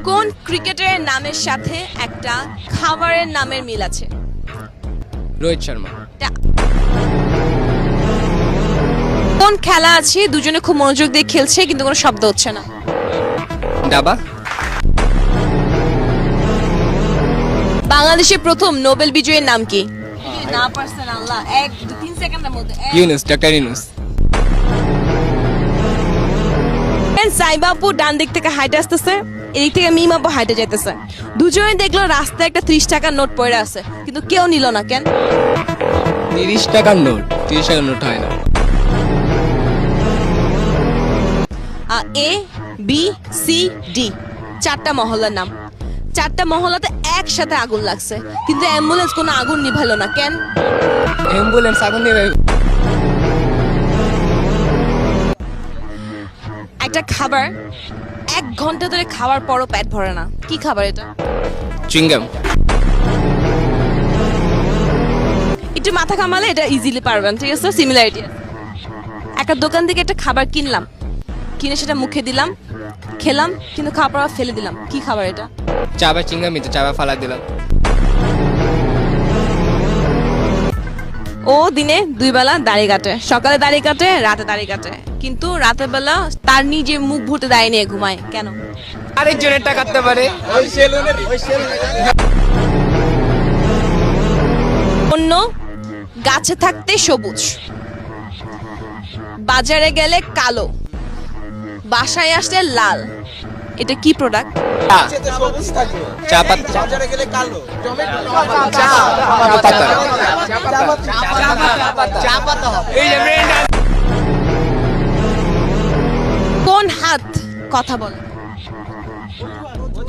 কোন ক্রিকেটারের নামের সাথে একটা খাবারের নামের মিল আছে? রোহিত শর্মা। কোন খেলা আছে দুজনে খুব মনোযোগ দিয়ে খেলছে কিন্তু কোনো শব্দ হচ্ছে না? দাবা। বাংলাদেশের প্রথম নোবেল বিজয়ীর নাম কি? না পারছেন আল্লাহ, 1-3 সেকেন্ডের মধ্যে। ইউনুস, ডক্টর ইউনুস। সাইবা আপু ডান দিক থেকে হাইটে আসতেছে, এদিক থেকে মিম আপু হাইটে যাইতেছে। দুজনে দেখলো রাস্তায় একটা 30 টাকার নোট পড়ে আছে, কিন্তু কেউ নিল না কেন? 30 টাকার নোট, 30 টাকার নোট হয় না। এ বি সি ডি চারটা মহল্লার নাম। চারটা মহল্লাতে একসাথে আগুন লাগছে, কিন্তু অ্যাম্বুলেন্স কোনো আগুন নিভাইলো না কেন? অ্যাম্বুলেন্স আগুন নেবে। একটা খাবার 1 ঘন্টা ধরে খাওয়ার পরও পেট ভরে না, কি খাবার এটা? চুইংগাম। একটু মাথা কামালে এটা ইজিলি পারবেন, ঠিক আছে? সিমিলারিটি আছে। একটা দোকান থেকে একটা খাবার কিনলাম, কিনে সেটা মুখে দিলাম, খেলাম, কিন্তু খাওয়ার পর ফেলে দিলাম, কি খাবার এটা? চাবা চিংগামি তো, চাবা ফালা দিলাম। ও দিনে 2 বেলা দাড়ি কাটে, সকালে দাড়ি কাটে, রাতে দাড়ি কাটে, কিন্তু রাতের বেলা তার নিজে মুখ ভুটে দাড়ি নিয়ে ঘুমায় কেন? আরেকজনের টাকা কাটতে পারে। অন্য গাছে থাকতে সবুজ, বাজারে গেলে কালো, বাসায় আসলে লাল, এটা কি প্রোডাক্ট? চা পাতা। কোন হাত কথা বলে?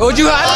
অজুহাত।